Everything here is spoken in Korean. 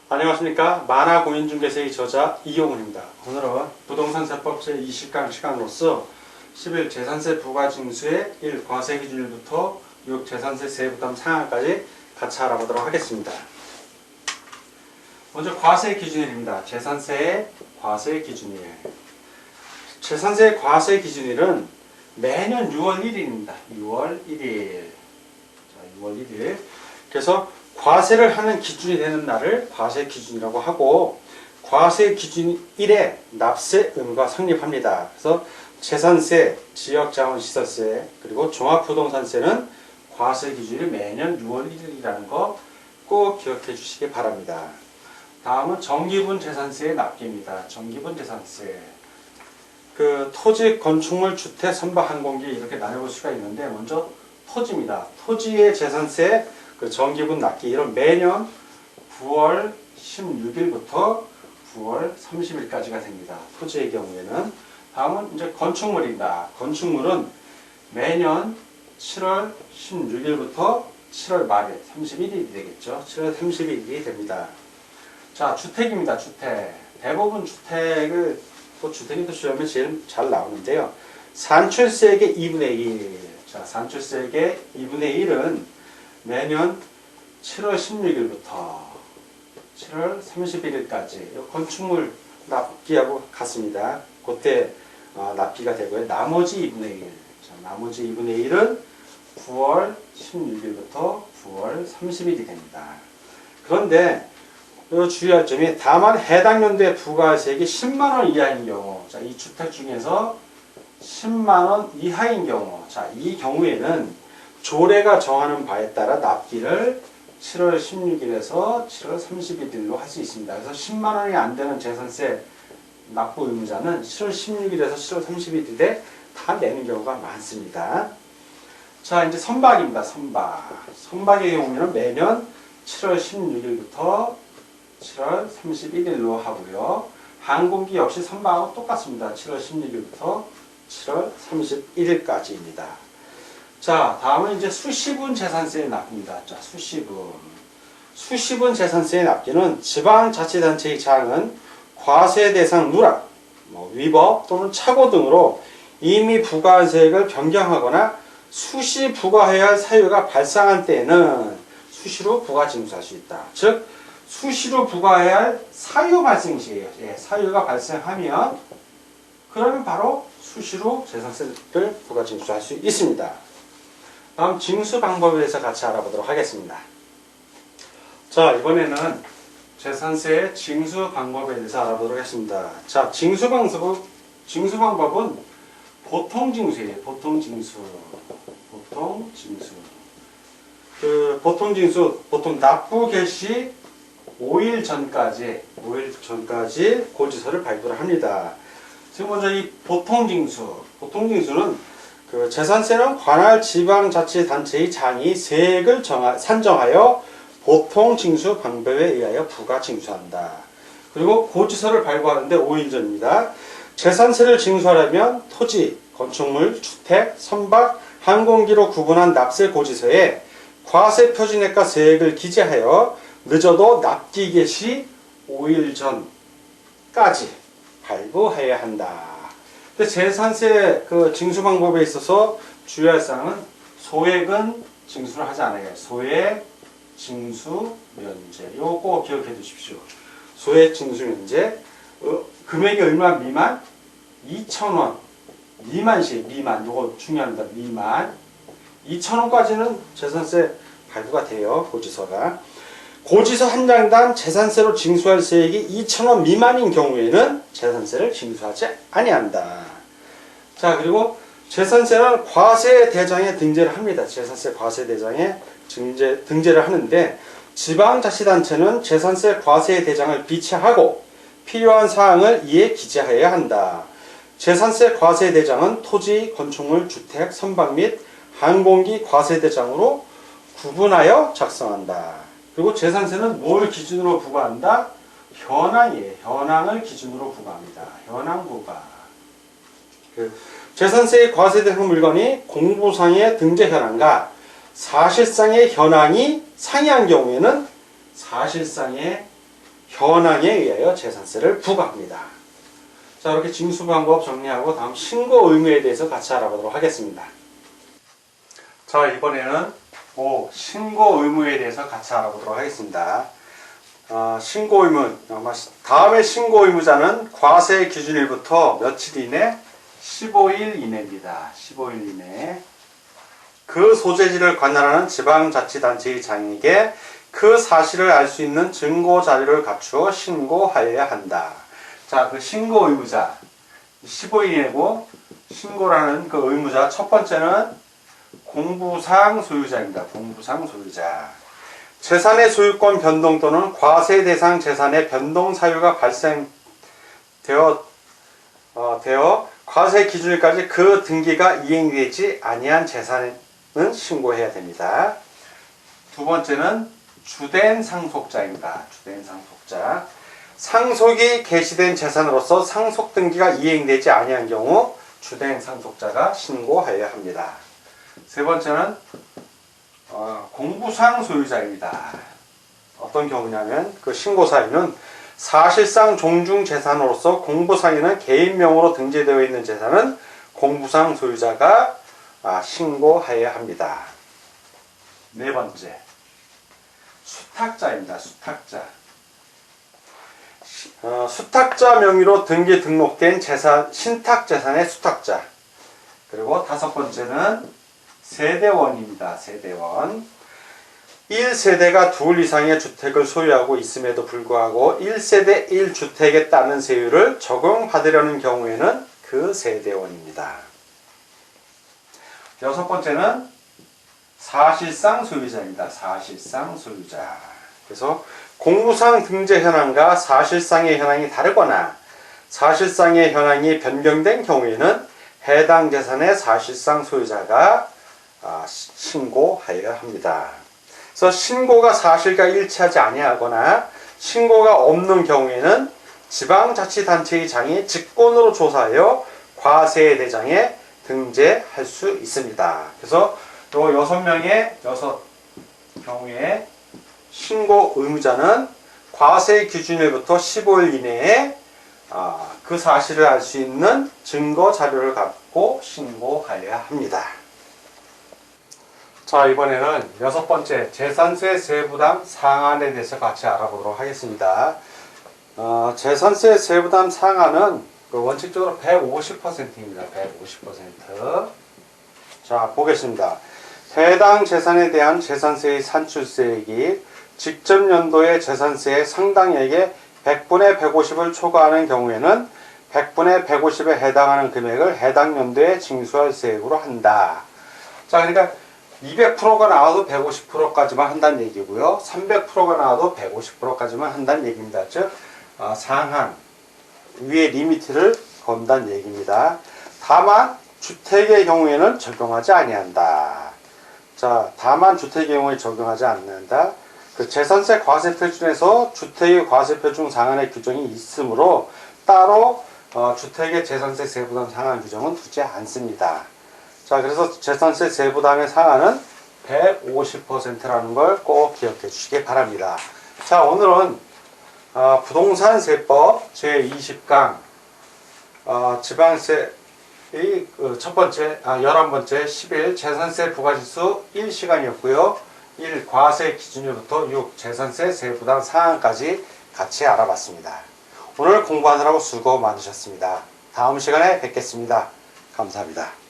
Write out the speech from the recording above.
안녕하십니까. 만화공인중개사의 저자 이용훈입니다. 오늘은 부동산세법 제20강 시간으로서 11 재산세 부과징수의 1 과세기준일부터 6 재산세 세부담 상한까지 같이 알아보도록 하겠습니다. 먼저 과세기준일입니다. 재산세의 과세기준일. 재산세 과세기준일은 매년 6월 1일입니다. 6월 1일. 자, 6월 1일. 그래서 과세를 하는 기준이 되는 날을 과세기준이라고 하고, 과세기준일에 납세 의무가 성립합니다. 그래서 재산세, 지역자원시설세, 그리고 종합부동산세는 과세기준이 매년 6월 1일이라는 거 꼭 기억해 주시기 바랍니다. 다음은 정기분 재산세의 납기입니다. 정기분 재산세. 토지, 건축물, 주택, 선박, 항공기 이렇게 나눠볼 수가 있는데, 먼저 토지입니다. 토지의 재산세 정기분 납기일은 매년 9월 16일부터 9월 30일까지가 됩니다. 토지의 경우에는. 다음은 이제 건축물입니다. 건축물은 매년 7월 16일부터 7월 말일 31일이 되겠죠. 7월 31일이 됩니다. 자, 주택입니다. 주택. 대부분 주택을 주택이 또 시험에 제일 잘 나오는데요. 산출세액의 2분의 1. 자, 산출세액의 2분의 1은 매년 7월 16일부터 7월 31일까지 건축물 납기하고 같습니다. 그때 납기가 되고요. 나머지 2분의 1. 자, 나머지 2분의 1은 9월 16일부터 9월 30일이 됩니다. 그런데 주의할 점이, 다만 해당 연도에 부가세액이 10만원 이하인 경우, 자, 이 주택 중에서 10만원 이하인 경우, 자, 이 경우에는 조례가 정하는 바에 따라 납기를 7월 16일에서 7월 31일로 할 수 있습니다. 그래서 10만원이 안 되는 재산세 납부 의무자는 7월 16일에서 7월 31일에 다 내는 경우가 많습니다. 자, 이제 선박입니다. 선박. 선박의 경우에는 매년 7월 16일부터 7월 31일로 하고요. 항공기 역시 선박하고 똑같습니다. 7월 16일부터 7월 31일까지입니다. 자, 다음은 이제 수시분 재산세의 납기입니다. 자, 수시분. 수시분 재산세의 납기는 지방자치단체의 장은 과세 대상 누락, 위법 또는 착오 등으로 이미 부과한 세액을 변경하거나 수시 부과해야 할 사유가 발생한 때에는 수시로 부과징수할 수 있다. 즉, 수시로 부과해야 할 사유 발생 시에요. 예, 사유가 발생하면 그러면 바로 수시로 재산세를 부과징수할 수 있습니다. 다음 징수 방법에 대해서 같이 알아보도록 하겠습니다. 자, 이번에는 재산세의 징수 방법에 대해서 알아보도록 하겠습니다. 자, 징수 방법은 보통징수예요. 보통징수. 보통 납부 개시 5일 전까지 고지서를 발부를 합니다. 지금 먼저 이 보통징수는 재산세는 관할 지방자치단체의 장이 세액을 산정하여 보통징수 방법에 의하여 부과징수한다. 그리고 고지서를 발부하는데 5일 전입니다. 재산세를 징수하려면 토지, 건축물, 주택, 선박, 항공기로 구분한 납세 고지서에 과세표준액과 세액을 기재하여 늦어도 납기 개시 5일 전까지 발부해야 한다. 근데 재산세 징수 방법에 있어서 주의할 사항은 소액은 징수를 하지 않아요. 소액 징수 면제. 요거 꼭 기억해 두십시오. 소액 징수 면제. 금액이 얼마 미만? 2,000원. 미만. 요거 중요합니다. 미만. 2,000원까지는 재산세 발부가 돼요. 고지서가. 고지서 한 장당 재산세로 징수할 세액이 2,000원 미만인 경우에는 재산세를 징수하지 아니한다. 자, 그리고 재산세는 과세대장에 등재를 합니다. 재산세 과세대장에 등재를 하는데, 지방자치단체는 재산세 과세대장을 비치하고 필요한 사항을 이에 기재하여야 한다. 재산세 과세대장은 토지, 건축물, 주택, 선박 및 항공기 과세대장으로 구분하여 작성한다. 그리고 재산세는 뭘 기준으로 부과한다? 현황이에요. 현황을 기준으로 부과합니다. 현황 부과. 재산세의 과세대상 물건이 공보상의 등재 현황과 사실상의 현황이 상이한 경우에는 사실상의 현황에 의하여 재산세를 부과합니다. 자, 이렇게 징수 방법 정리하고 다음 신고 의무에 대해서 같이 알아보도록 하겠습니다. 자, 이번에는 신고 의무에 대해서 같이 알아보도록 하겠습니다. 신고 의무, 다음에 신고 의무자는 과세 기준일부터 며칠 이내? 15일 이내입니다. 15일 이내. 그 소재지를 관할하는 지방자치단체의 장에게 그 사실을 알 수 있는 증거 자료를 갖추어 신고하여야 한다. 자, 그 신고 의무자 15일 이내고 신고라는 그 의무자 첫 번째는 공부상 소유자입니다. 공부상 소유자. 재산의 소유권 변동 또는 과세 대상 재산의 변동 사유가 발생되어 과세 기준일까지 그 등기가 이행되지 아니한 재산은 신고해야 됩니다. 두 번째는 주된 상속자입니다. 주된 상속자. 상속이 개시된 재산으로서 상속 등기가 이행되지 아니한 경우 주된 상속자가 신고하여야 합니다. 세 번째는 공부상 소유자입니다. 어떤 경우냐면 그 신고 사유는 사실상 종중 재산으로서 공부상에는 개인명으로 등재되어 있는 재산은 공부상 소유자가 신고하여야 합니다. 네 번째, 수탁자입니다. 수탁자. 수탁자 명의로 등기 등록된 재산, 신탁재산의 수탁자. 그리고 다섯 번째는 세대원입니다. 세대원. 1세대가 둘 이상의 주택을 소유하고 있음에도 불구하고 1세대 1주택에 따른 세율을 적용받으려는 경우에는 그 세대원입니다. 여섯 번째는 사실상 소유자입니다. 사실상 소유자. 그래서 공부상 등재 현황과 사실상의 현황이 다르거나 사실상의 현황이 변경된 경우에는 해당 재산의 사실상 소유자가 신고하여야 합니다. 그래서 신고가 사실과 일치하지 아니하거나 신고가 없는 경우에는 지방자치단체의 장이 직권으로 조사하여 과세대장에 등재할 수 있습니다. 그래서 요 여섯 경우에 신고 의무자는 과세 기준일부터 15일 이내에 그 사실을 알 수 있는 증거 자료를 갖고 신고하여야 합니다. 자, 이번에는 여섯 번째 재산세 세부담 상한에 대해서 같이 알아보도록 하겠습니다. 재산세 세부담 상한은 원칙적으로 150%입니다. 150%. 자, 보겠습니다. 해당 재산에 대한 재산세의 산출세액이 직전 연도의 재산세의 상당액의 100분의 150을 초과하는 경우에는 100분의 150에 해당하는 금액을 해당 연도에 징수할 세액으로 한다. 자, 그러니까 200%가 나와도 150%까지만 한다는 얘기고요. 300%가 나와도 150%까지만 한다는 얘기입니다. 즉 상한, 위의 리미트를 건다는 얘기입니다. 다만 주택의 경우에는 적용하지 아니한다. 자, 다만 주택의 경우에 적용하지 않는다. 그 재산세 과세표준에서 주택의 과세표준 상한의 규정이 있으므로 따로 주택의 재산세 세부담 상한 규정은 두지 않습니다. 자, 그래서 재산세 세부담의 상한은 150%라는 걸 꼭 기억해 주시기 바랍니다. 자, 오늘은 부동산세법 제20강 지방세의 첫 번째, 11번째 11 재산세 부과지수 1시간이었고요. 1 과세 기준일부터 6 재산세 세부담 상한까지 같이 알아봤습니다. 오늘 공부하느라고 수고 많으셨습니다. 다음 시간에 뵙겠습니다. 감사합니다.